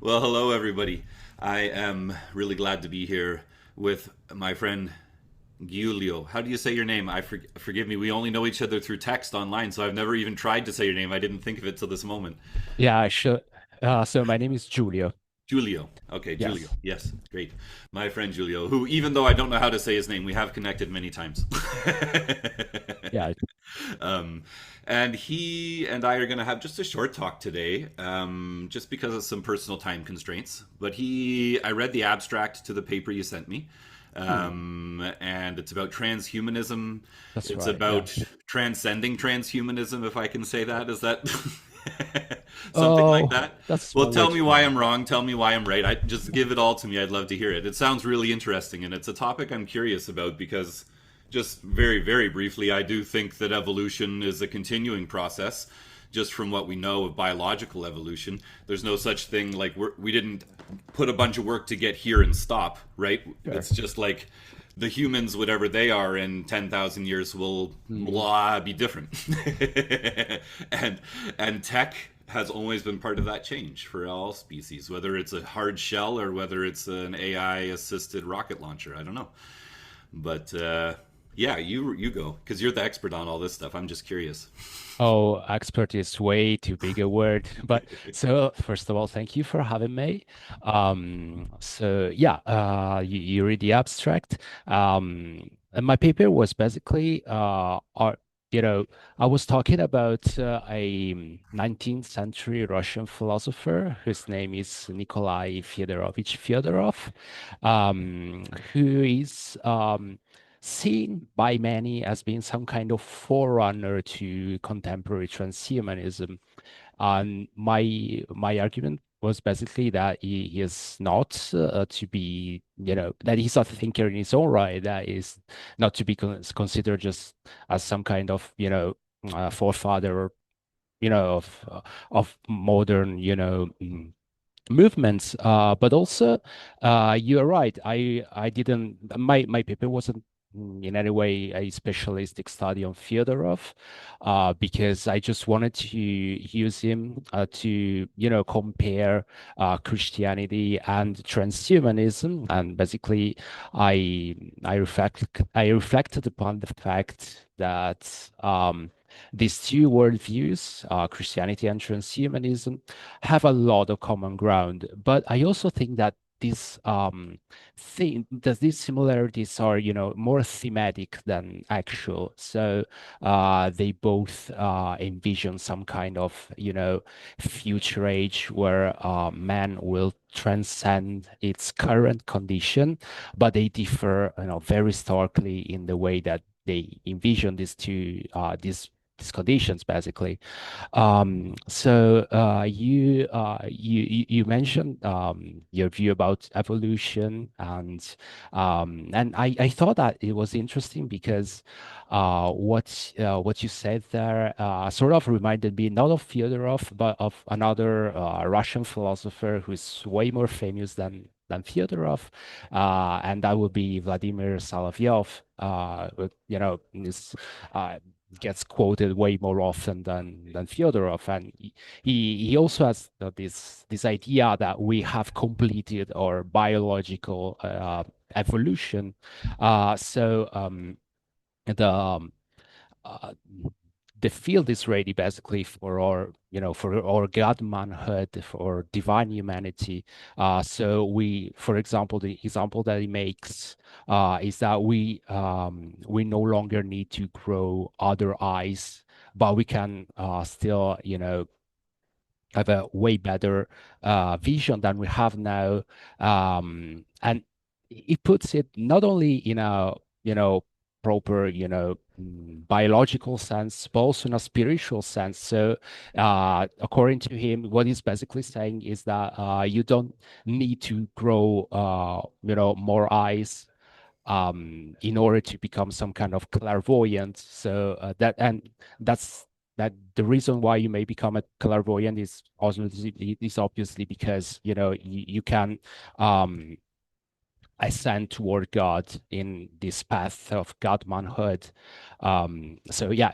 Well, hello, everybody. I am really glad to be here with my friend Giulio. How do you say your name? Forgive me. We only know each other through text online, so I've never even tried to say your name. I didn't think of it till this moment. Yeah, I should. So my name is Giulio. Giulio. Okay, Giulio. Yes. Yes, great. My friend Giulio, who, even though I don't know how to say his name, we have connected many times. Yeah. um, and he and I are going to have just a short talk today, just because of some personal time constraints. I read the abstract to the paper you sent me, Hmm. and it's about transhumanism. That's It's right. Yeah. about transcending transhumanism, if I can say that. Is that something like Oh, that? that's Well, one way tell to me put why it. I'm wrong. Tell me why I'm right. I just give it all to me. I'd love to hear it. It sounds really interesting, and it's a topic I'm curious about because, just very, very briefly, I do think that evolution is a continuing process. Just from what we know of biological evolution, there's no such thing like we didn't put a bunch of work to get here and stop, right? Sure. It's just like the humans, whatever they are in 10,000 years, will Hmm. blah be different. and and tech has always been part of that change for all species, whether it's a hard shell or whether it's an AI assisted rocket launcher. I don't know, but yeah, you go because you're the expert on all this stuff. I'm just curious. Oh, expert is way too big a word. But so first of all, thank you for having me. So yeah, you read the abstract. And my paper was basically you know, I was talking about a 19th century Russian philosopher whose name is Nikolai Fyodorovich Fyodorov, um, who is seen by many as being some kind of forerunner to contemporary transhumanism. And my argument was basically that he is not to be, that he's a thinker in his own right, that is not to be considered just as some kind of, forefather, of modern, movements. But also, you're right. I didn't. My paper wasn't in any way a specialistic study on Fyodorov, because I just wanted to use him to compare Christianity and transhumanism, and basically, I reflected upon the fact that these two worldviews, Christianity and transhumanism, have a lot of common ground. But I also think that these similarities are, more thematic than actual. So they both envision some kind of, future age where man will transcend its current condition, but they differ, very starkly in the way that they envision these conditions, basically. You mentioned your view about evolution, and I thought that it was interesting because what you said there sort of reminded me not of Fyodorov but of another Russian philosopher who's way more famous than Fyodorov, and that would be Vladimir Soloviev. Is uh, gets quoted way more often than Fyodorov, and he also has this idea that we have completed our biological evolution. The uh, the field is ready basically for our for our godmanhood, for divine humanity. For example, the example that he makes is that we no longer need to grow other eyes, but we can still have a way better vision than we have now. And it puts it not only in a, proper, biological sense, but also in a spiritual sense. So, according to him, what he's basically saying is that you don't need to grow, more eyes in order to become some kind of clairvoyant. That's that the reason why you may become a clairvoyant is obviously because you can um ascend toward God in this path of godmanhood. So yeah,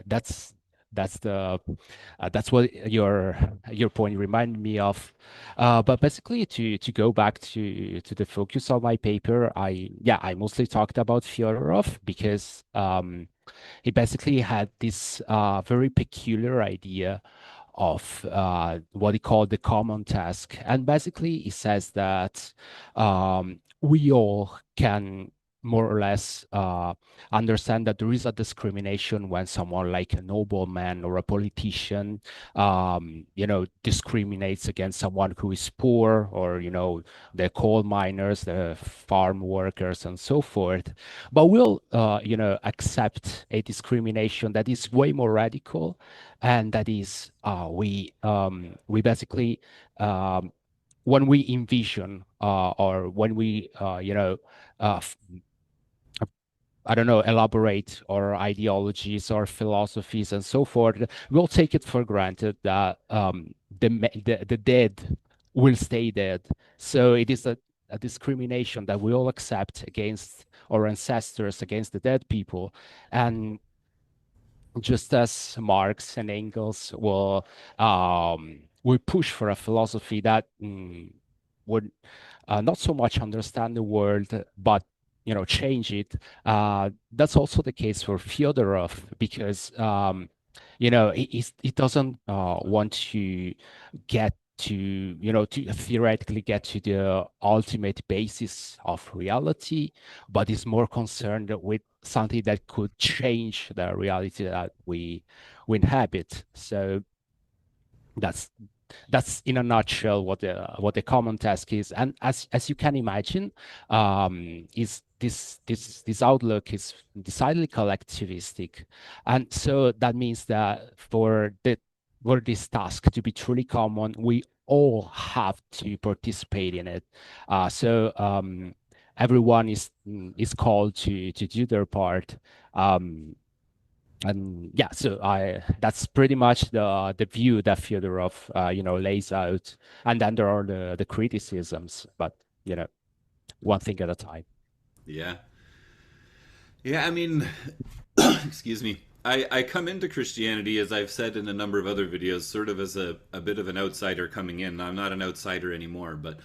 that's what your point reminded me of. But basically, to go back to the focus of my paper, I mostly talked about Fyodorov because he basically had this very peculiar idea of what he called the common task. And basically, he says that we all can more or less understand that there is a discrimination when someone like a nobleman or a politician, discriminates against someone who is poor, or, the coal miners, the farm workers, and so forth. But we'll, accept a discrimination that is way more radical, and that is we basically when we envision or when we uh, f- I don't know, elaborate our ideologies or philosophies and so forth, we'll take it for granted that the dead will stay dead. So it is a discrimination that we all accept against our ancestors, against the dead people. And just as Marx and Engels will push for a philosophy that would not so much understand the world, but change it. That's also the case for Fyodorov, because he doesn't want to get to theoretically get to the ultimate basis of reality, but is more concerned with something that could change the reality that we inhabit. So that's that's in a nutshell what the common task is. And as you can imagine, is this outlook is decidedly collectivistic, and so that means that for this task to be truly common, we all have to participate in it. So everyone is called to do their part. Um, and yeah, so I that's pretty much the view that Fyodorov lays out, and then there are the criticisms, but you know one thing at a time. Yeah. Yeah, I mean, excuse me. I come into Christianity, as I've said in a number of other videos, sort of as a bit of an outsider coming in. I'm not an outsider anymore, but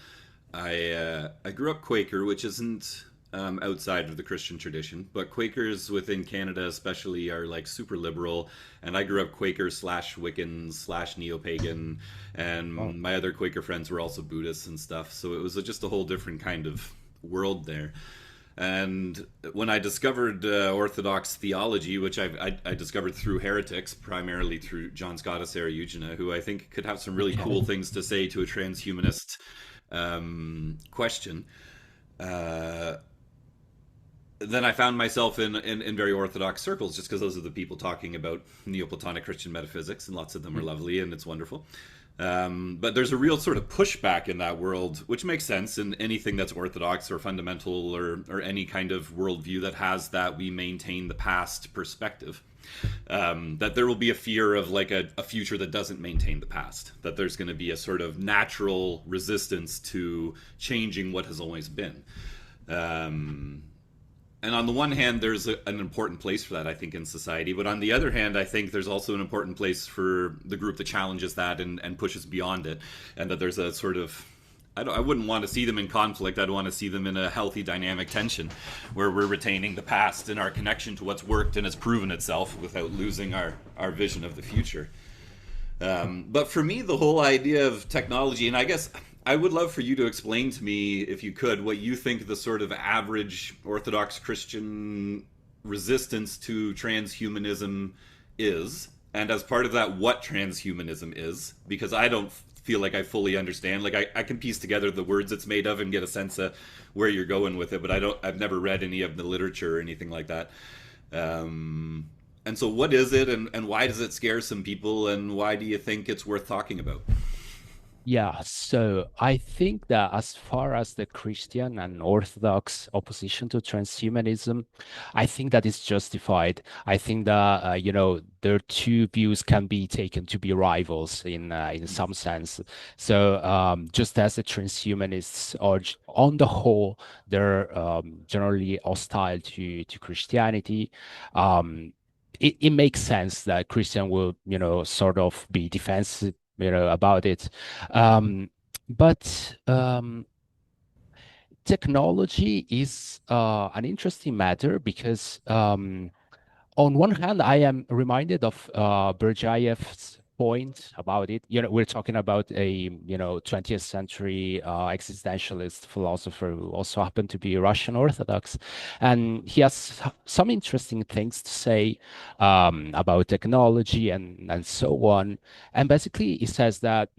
I grew up Quaker, which isn't outside of the Christian tradition, but Quakers within Canada especially are like super liberal, and I grew up Quaker slash Wiccan slash neo pagan, Oh, and my other Quaker friends were also Buddhists and stuff. So it was just a whole different kind of world there. And when I discovered Orthodox theology, which I discovered through heretics, primarily through John Scotus Eriugena, who I think could have some really cool okay. things to say to a transhumanist question, uh, then I found myself in very Orthodox circles, just because those are the people talking about Neoplatonic Christian metaphysics, and lots of them are lovely and it's wonderful. But there's a real sort of pushback in that world, which makes sense in anything that's orthodox or fundamental, or any kind of worldview that has that we maintain the past perspective. That there will be a fear of like a future that doesn't maintain the past, that there's going to be a sort of natural resistance to changing what has always been. Um, and on the one hand, there's an important place for that, I think, in society. But on the other hand, I think there's also an important place for the group that challenges that and pushes beyond it. And that there's a sort of, I wouldn't want to see them in conflict. I'd want to see them in a healthy dynamic tension where we're retaining the past and our connection to what's worked and has proven itself without losing our vision of the future. But for me, the whole idea of technology, and I guess I would love for you to explain to me, if you could, what you think the sort of average Orthodox Christian resistance to transhumanism is, and as part of that, what transhumanism is, because I don't feel like I fully understand. Like I can piece together the words it's made of and get a sense of where you're going with it, but I've never read any of the literature or anything like that. And so, what is it, and why does it scare some people, and why do you think it's worth talking about? Yeah, so I think that as far as the Christian and Orthodox opposition to transhumanism, I think that is justified. I think that their two views can be taken to be rivals in some sense. So just as the transhumanists are, on the whole, they're generally hostile to Christianity. Um, it makes sense that Christian will, sort of be defensive, about it. But technology is an interesting matter because on one hand, I am reminded of Berdyaev's point about it. We're talking about a 20th century existentialist philosopher who also happened to be Russian Orthodox, and he has some interesting things to say about technology and so on. And basically, he says that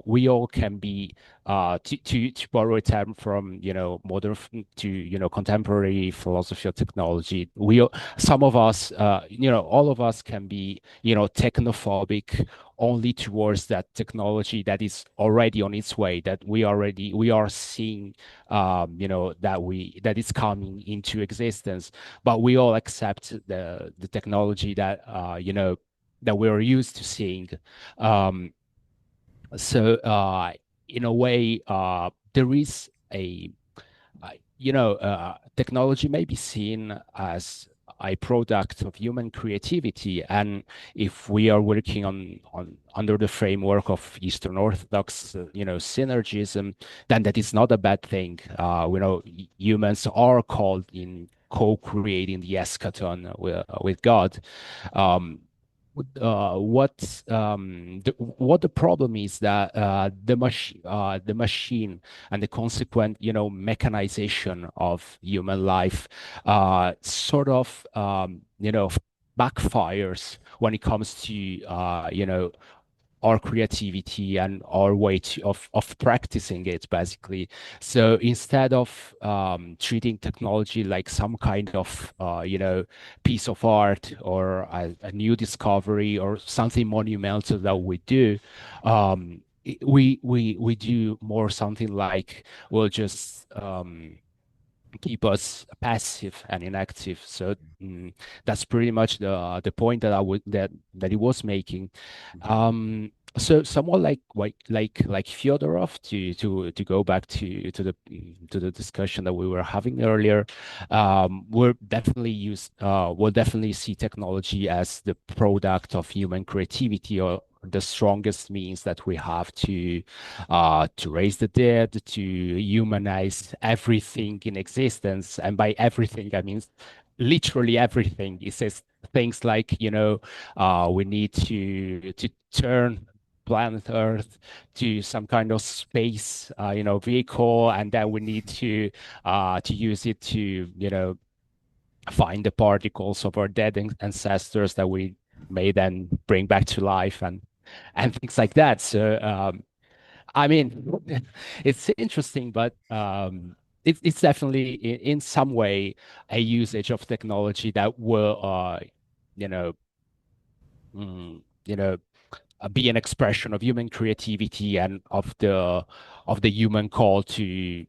we all can be to borrow a term from modern to contemporary philosophy of technology. Some of us, all of us can be, technophobic only towards that technology that is already on its way, that we are seeing, that is coming into existence, but we all accept the technology that, that we're used to seeing. Um, so, in a way, there is technology may be seen as a product of human creativity, and if we are working on under the framework of Eastern Orthodox, synergism, then that is not a bad thing. Humans are called in co-creating the eschaton with God. Um, what the problem is that the machine and the consequent mechanization of human life sort of backfires when it comes to our creativity and our way of practicing it, basically. So instead of treating technology like some kind of piece of art or a new discovery or something monumental that we do, we do more something like we'll just keep us passive and inactive. So that's pretty much the point that I would that he was making. Mhm. So somewhat like Fyodorov, to go back to the discussion that we were having earlier, we'll definitely see technology as the product of human creativity, or the strongest means that we have to raise the dead, to humanize everything in existence. And by everything, I mean literally everything. It says things like, we need to turn planet Earth to some kind of space, vehicle, and then we need to use it to, find the particles of our dead ancestors that we may then bring back to life and things like that. So I mean, it's interesting, but it's definitely in some way a usage of technology that will, you know, mm, you know, be an expression of human creativity and of the human call to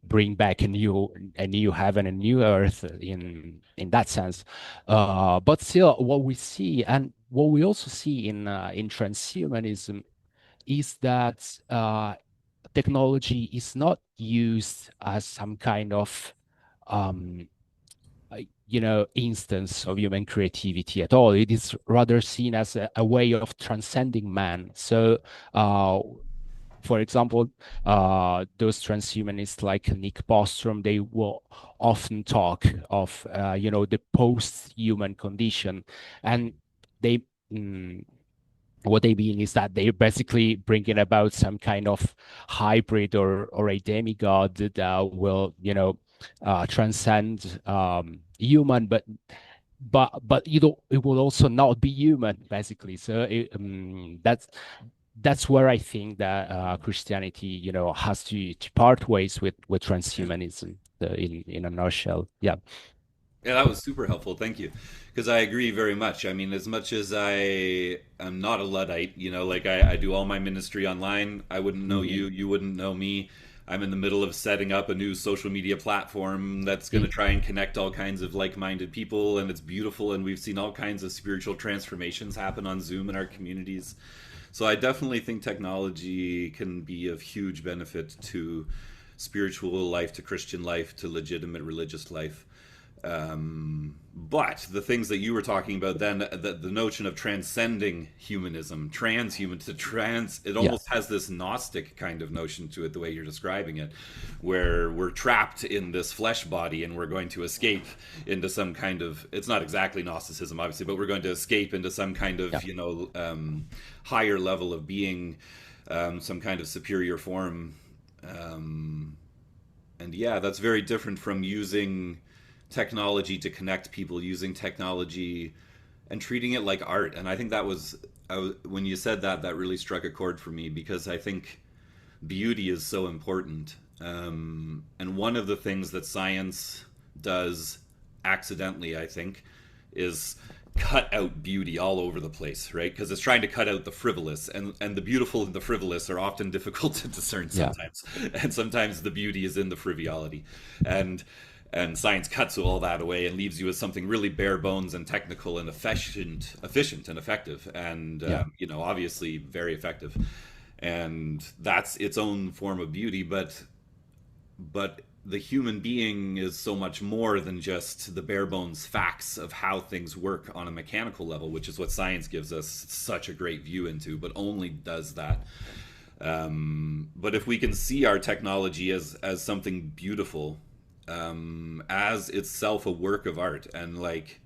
bring back a new heaven, a new earth in that sense. But still, what we see and what we also see in transhumanism is that technology is not used as some kind of um, instance of human creativity at all. It is rather seen as a way of transcending man. So, for example, those transhumanists like Nick Bostrom, they will often talk of, the post-human condition, and they mm, what they mean is that they're basically bringing about some kind of hybrid or a demigod that will, transcend human, but it will also not be human, basically. So that's where I think that Christianity, has to part ways with transhumanism, in a nutshell. Yeah. Yeah, that was super helpful. Thank you. Because I agree very much. I mean, as much as I am not a Luddite, like I do all my ministry online, I wouldn't know Mhm. you, you wouldn't know me. I'm in the middle of setting up a new social media platform that's going to Mhm. try and connect all kinds of like minded people, and it's beautiful. And we've seen all kinds of spiritual transformations happen on Zoom in our communities. So I definitely think technology can be of huge benefit to spiritual life, to Christian life, to legitimate religious life. But the things that you were talking about then, the notion of transcending humanism, transhuman to trans, it Yeah, almost has this Gnostic kind of notion to it, the way you're describing it, where we're trapped in this flesh body and we're going to escape into some kind of, it's not exactly Gnosticism, obviously, but we're going to escape into some kind yeah, of, higher level of being, some kind of superior form. Um, and yeah, that's very different from using technology to connect people, using technology and treating it like art. And I think that was, when you said that, that really struck a chord for me because I think beauty is so important. And one of the things that science does accidentally, I think, is cut out beauty all over the place, right? Because it's trying to cut out the frivolous, and the beautiful and the frivolous are often difficult to discern yeah, sometimes, and sometimes the beauty is in the frivolity, and science cuts all that away and leaves you with something really bare bones and technical and efficient and effective, and yeah, obviously very effective, and that's its own form of beauty, but the human being is so much more than just the bare bones facts of how things work on a mechanical level, which is what science gives us such a great view into, but only does that. But if we can see our technology as something beautiful, as itself a work of art, and like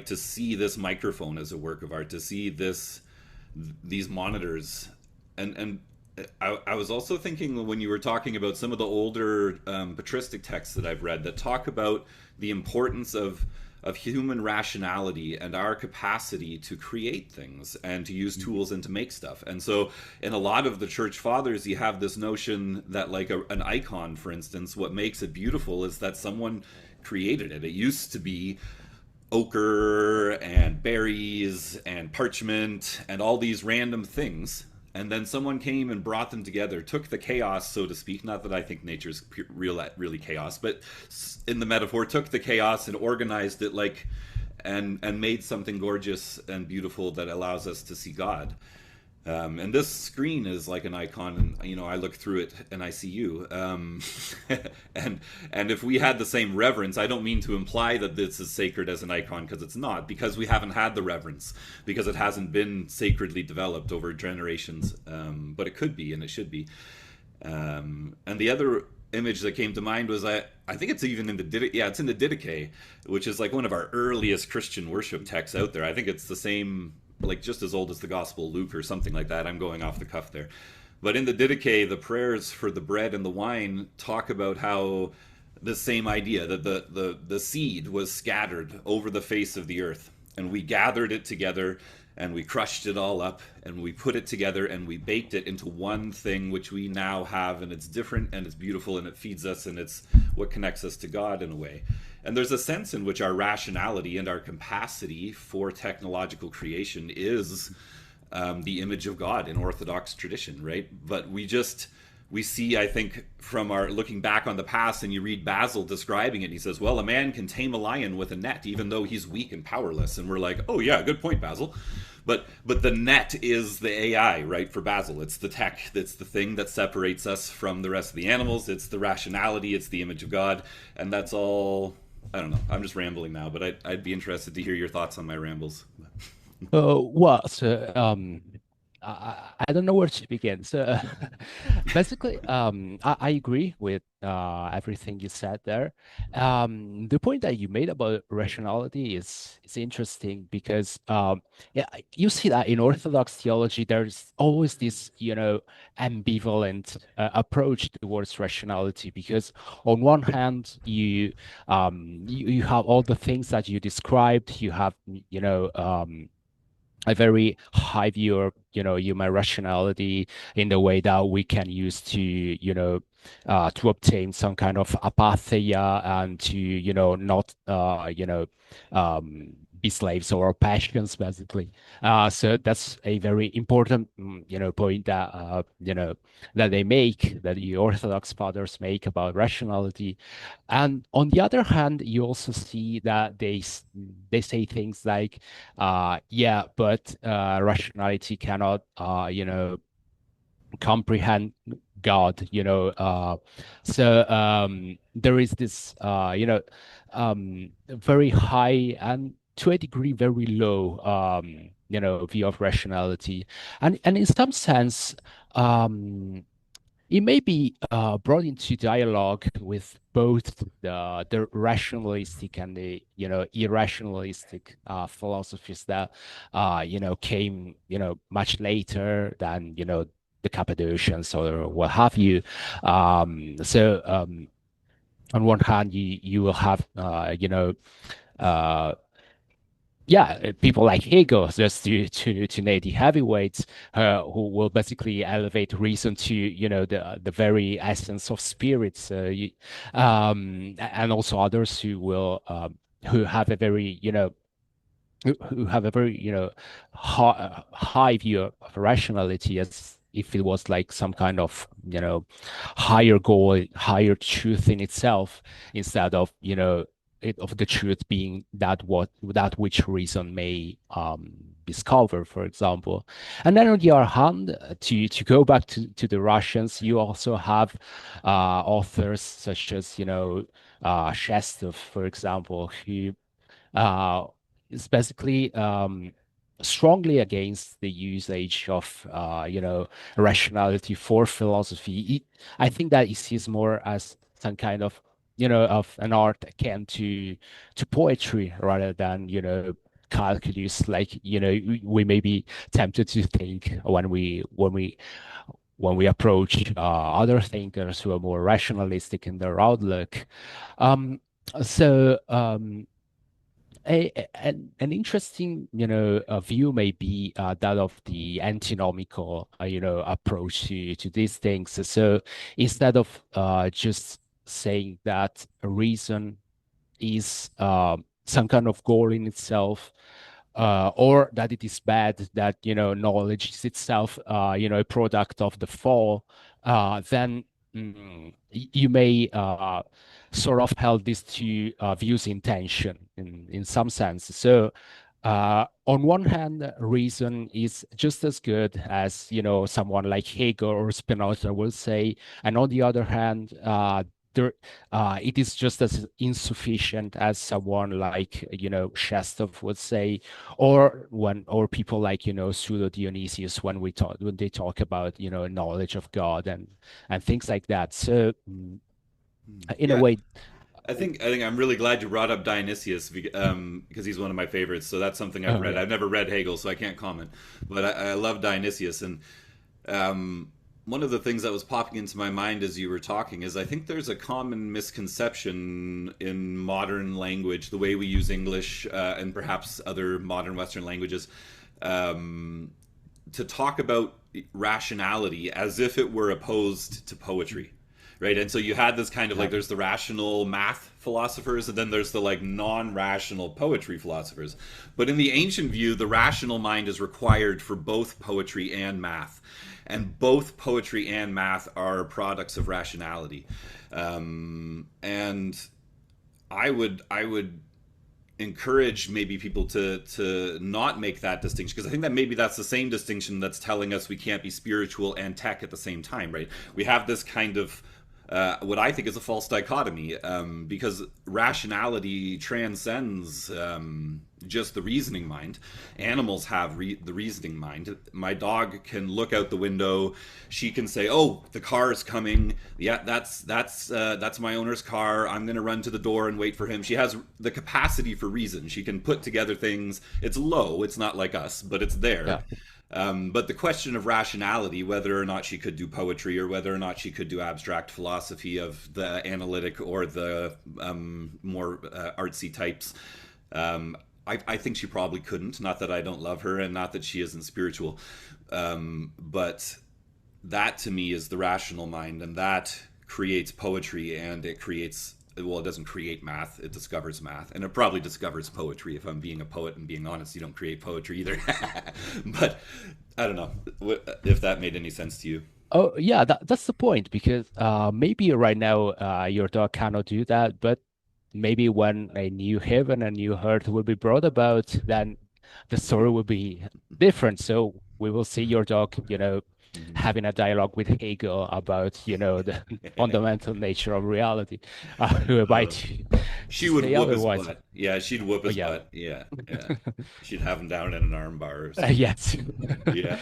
to see this microphone as a work of art, to see these monitors, and I was also thinking when you were talking about some of the older patristic texts that I've read that talk about the importance of human rationality and our capacity to create things and to use tools and to make stuff. And so in a lot of the church fathers, you have this notion that like an icon, for instance, what makes it beautiful is that someone created it. It used to be ochre and berries and parchment and all these random things, and then someone came and brought them together, took the chaos, so to speak, not that I think nature's really chaos, but in the metaphor, took the chaos and organized it like, and made something gorgeous and beautiful that allows us to see God. And this screen is like an icon, and I look through it and I see you. And if we had the same reverence, I don't mean to imply that this is sacred as an icon, because it's not, because we haven't had the reverence, because it hasn't been sacredly developed over generations. But it could be, and it should be. And the other image that came to mind was I think it's even in the it's in the Didache, which is like one of our earliest Christian worship texts out there. I think it's the same, like just as old as the Gospel of Luke or something like that. I'm going off the cuff there. But in the Didache, the prayers for the bread and the wine talk about how the same idea that the seed was scattered over the face of the earth, and we gathered it together and we crushed it all up and we put it together and we baked it into one thing which we now have, and it's different and it's beautiful and it feeds us and it's what connects us to God in a way. And there's a sense in which our rationality and our capacity for technological creation is the image of God in Orthodox tradition, right? But we see, I think, from our looking back on the past, and you read Basil describing it, he says, well, a man can tame a lion with a net, even though he's weak and powerless. And we're like, oh yeah, good point, Basil. But the net is the AI, right, for Basil. It's the tech, it's the thing that separates us from the rest of the animals. It's the rationality, it's the image of God. And that's all, I don't know, I'm just rambling now, but I'd be interested to hear your thoughts on my rambles. I don't know where to begin. So basically, I agree with everything you said there. The point that you made about rationality is interesting because yeah, you see that in Orthodox theology, there's always this, ambivalent approach towards rationality. Because on one hand, you have all the things that you described. You have, a very high view of human rationality in the way that we can use to obtain some kind of apatheia and to not be slaves of our passions, basically. So that's a very important point that that they make, that the Orthodox fathers make about rationality. And on the other hand, you also see that they say things like, yeah, but rationality cannot, comprehend God, there is this, very high and to a degree very low, view of rationality, and in some sense, um, it may be brought into dialogue with both the rationalistic and the irrationalistic philosophies that came much later than the Cappadocians or what have you. On one hand, you will have uh, yeah, people like Hegel, just to name the heavyweights, who will basically elevate reason to the very essence of spirits, and also others who have a very who have a very high view of rationality, as if it was like some kind of higher goal, higher truth in itself, instead of of the truth being that which reason may discover, for example. And then on the other hand, to go back to the Russians, you also have authors such as Shestov, for example, who is basically strongly against the usage of rationality for philosophy. I think that he sees more as some kind of of an art akin to poetry rather than calculus, like we may be tempted to think when we approach other thinkers who are more rationalistic in their outlook. Um, so an interesting, view may be that of the antinomical, approach to these things. So instead of just saying that reason is some kind of goal in itself, or that it is bad that knowledge is itself a product of the fall, then you may sort of held these two views in tension in some sense. So on one hand, reason is just as good as someone like Hegel or Spinoza will say, and on the other hand, it is just as insufficient as someone like Shestov would say, or people like Pseudo Dionysius when they talk about knowledge of God and things like that. So in a Yeah, way, I think I'm really glad you brought up Dionysius because he's one of my favorites. So that's something I've oh read. yeah. I've never read Hegel, so I can't comment. But I love Dionysius, and one of the things that was popping into my mind as you were talking is I think there's a common misconception in modern language, the way we use English and perhaps other modern Western languages, um, to talk about rationality as if it were opposed to poetry, right? And so you had this kind of like, Yeah. there's the rational math philosophers, and then there's the like non-rational poetry philosophers. But in the ancient view, the rational mind is required for both poetry and math, and both poetry and math are products of rationality. And I would encourage maybe people to not make that distinction, because I think that maybe that's the same distinction that's telling us we can't be spiritual and tech at the same time, right? We have this kind of what I think is a false dichotomy, because rationality transcends just the reasoning mind. Animals have the reasoning mind. My dog can look out the window. She can say, "Oh, the car is coming. Yeah, that's my owner's car. I'm going to run to the door and wait for him." She has the capacity for reason. She can put together things. It's low. It's not like us, but it's there. Yeah. But the question of rationality, whether or not she could do poetry or whether or not she could do abstract philosophy of the analytic or the more artsy types, I think she probably couldn't. Not that I don't love her and not that she isn't spiritual. But that to me is the rational mind, and that creates poetry, and it creates, well, it doesn't create math, it discovers math, and it probably discovers poetry. If I'm being a poet and being honest, you don't create poetry either. But I don't know if that made any sense to you. Oh yeah, that's the point, because maybe right now your dog cannot do that, but maybe when a new heaven and new earth will be brought about, then the story will be different. So we will see your dog, Hmm. having a dialogue with Hegel about, the fundamental nature of reality. Who am I Uh, to she would say whoop his otherwise? butt. Yeah, she'd whoop Oh his yeah. butt. Yeah, yeah. She'd have him down in an arm bar or something. Yes. Yeah.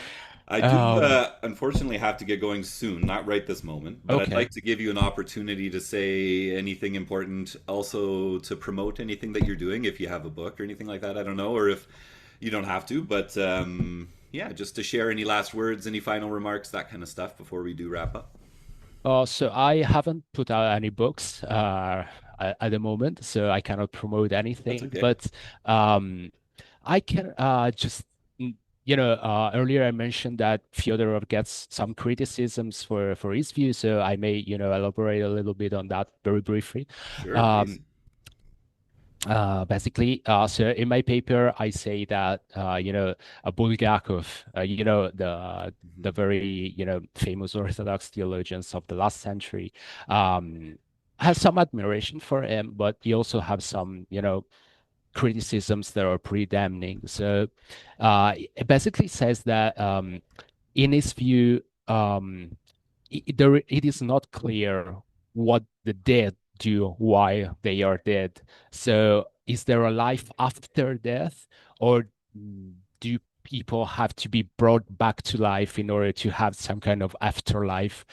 I do Um, unfortunately have to get going soon, not right this moment, but I'd okay. like to give you an opportunity to say anything important, also to promote anything that you're doing if you have a book or anything like that. I don't know, or if you don't have to, but yeah, just to share any last words, any final remarks, that kind of stuff before we do wrap up. So I haven't put out any books at the moment, so I cannot promote That's anything. okay. But I can just earlier I mentioned that Fyodorov gets some criticisms for his view, so I may elaborate a little bit on that very briefly. Sure, please. Um, Basically, so in my paper, I say that Bulgakov, the Hmm. very famous Orthodox theologians of the last century, um, has some admiration for him, but he also has some criticisms that are pretty damning. So, it basically says that in his view, it is not clear what the dead do while they are dead. So, is there a life after death, or do people have to be brought back to life in order to have some kind of afterlife?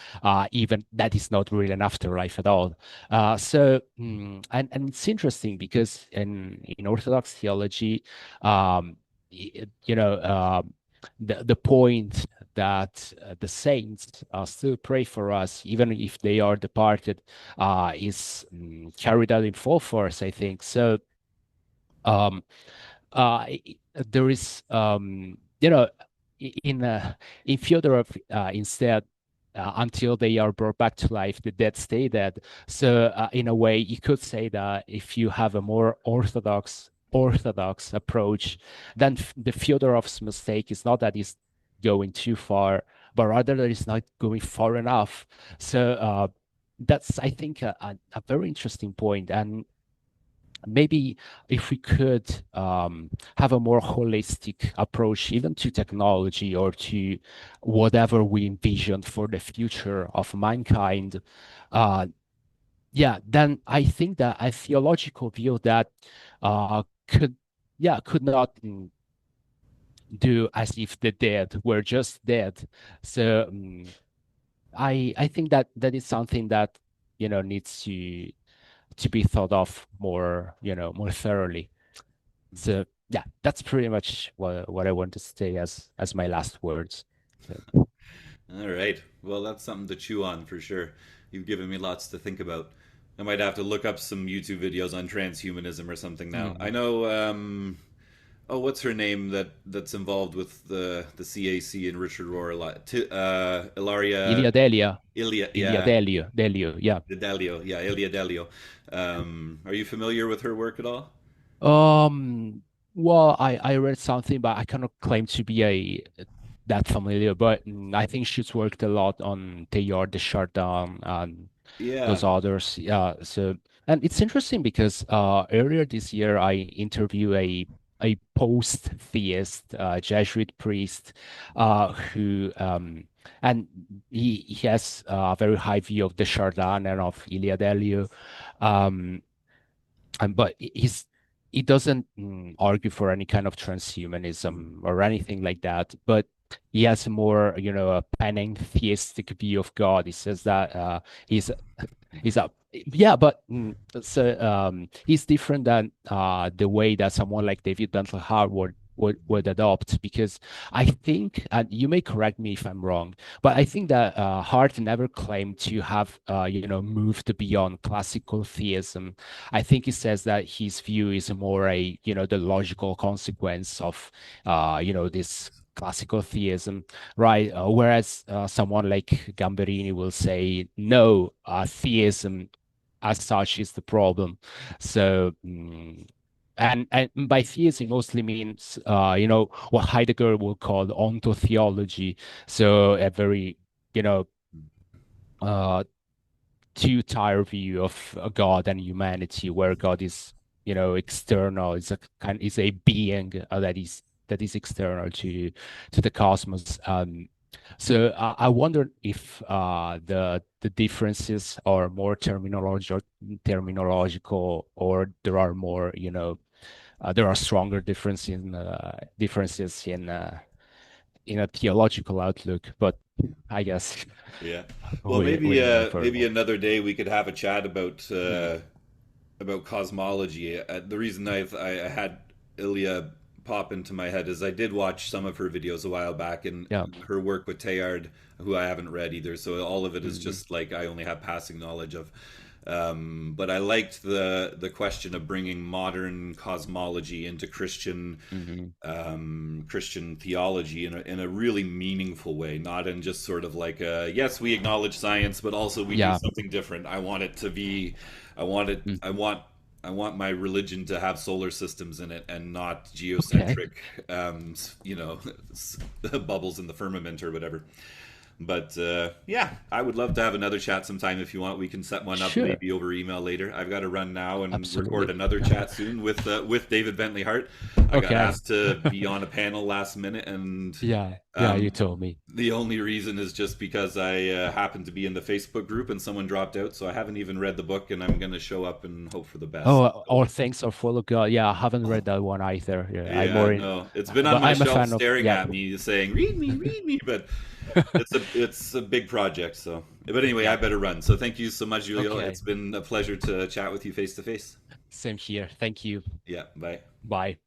Even that is not really an afterlife at all. And it's interesting because in Orthodox theology, um, y- you know, the point that the saints still pray for us, even if they are departed, is carried out in full force, I think. So, um, there is, in in Fyodorov, instead, until they are brought back to life, the dead stay dead. So, in a way, you could say that if you have a more orthodox approach, then the Fyodorov's mistake is not that he's going too far, but rather that he's not going far enough. So, that's, I think, a very interesting point. And maybe if we could have a more holistic approach, even to technology or to whatever we envision for the future of mankind, uh, yeah, then I think that a theological view that could, yeah, could not do as if the dead were just dead. So I think that that is something that needs to be thought of more, more thoroughly. So yeah, that's pretty much what I want to say as my last words. So, All right. Well, that's something to chew on for sure. You've given me lots to think about. I might have to look up some YouTube videos on transhumanism or something now. I mhm. know oh, what's her name that's involved with the CAC and Richard Rohr a lot? Ilaria Ilia Delia, Ilia, Ilia yeah, Delio, yeah. Delio, yeah, Ilia Delio. Are you familiar with her work at all? Um, well, I read something, but I cannot claim to be a that familiar. But I think she's worked a lot on Teilhard de Chardin and Yeah. those others. Yeah. So, and it's interesting because earlier this year I interviewed a post-theist Jesuit priest who and he has a very high view of de Chardin and of Ilia Delio. Um, and but he doesn't argue for any kind of transhumanism or anything like that, but he has more, a panentheistic view of God. He says that he's He's up. Yeah, but he's different than the way that someone like David Bentley Howard would adopt, because I think, and you may correct me if I'm wrong, but I think that Hart never claimed to have moved beyond classical theism. I think he says that his view is more a the logical consequence of this classical theism, right? Whereas someone like Gamberini will say, no, theism as such is the problem. So, and by theism mostly means, what Heidegger will call onto-theology. So a very, you know, uh, two-tier view of God and humanity, where God is, external, is a being that is external to the cosmos. So I wonder if the differences are more terminological, or there are more, there are stronger differences in a theological outlook. But I guess Yeah. Well, we don't know for maybe more. another day we could have a chat Mm. about cosmology. The reason I had Ilya pop into my head is I did watch some of her videos a while back, and Yeah. her work with Teilhard, who I haven't read either. So all of it is Hmm. just like I only have passing knowledge of. But I liked the question of bringing modern cosmology into Hmm. Christian theology in a really meaningful way, not in just sort of like a, yes, we acknowledge science, but also we do Yeah. something different. I want it to be, I want it, Mm. I want my religion to have solar systems in it and not Okay. geocentric, you know, bubbles in the firmament or whatever. But yeah, I would love to have another chat sometime if you want. We can set one up Sure. maybe over email later. I've got to run now and record Absolutely. another chat soon with David Bentley Hart. I got Okay. asked to be on a panel last minute, and Yeah. Yeah, you um, told me. the only reason is just because I happened to be in the Facebook group and someone dropped out, so I haven't even read the book, and I'm going to show up and hope for the best. Oh, So, all things are full of God. Yeah, I haven't read that one either. Yeah, I'm yeah, more in, no, it's been on but my I'm a shelf fan of, staring yeah. at me, saying read me," but it's a big project. So, but anyway, I Yeah. better run. So, thank you so much, Julio. Okay. It's been a pleasure to chat with you face to face. Same here. Thank you. Yeah, bye. Bye.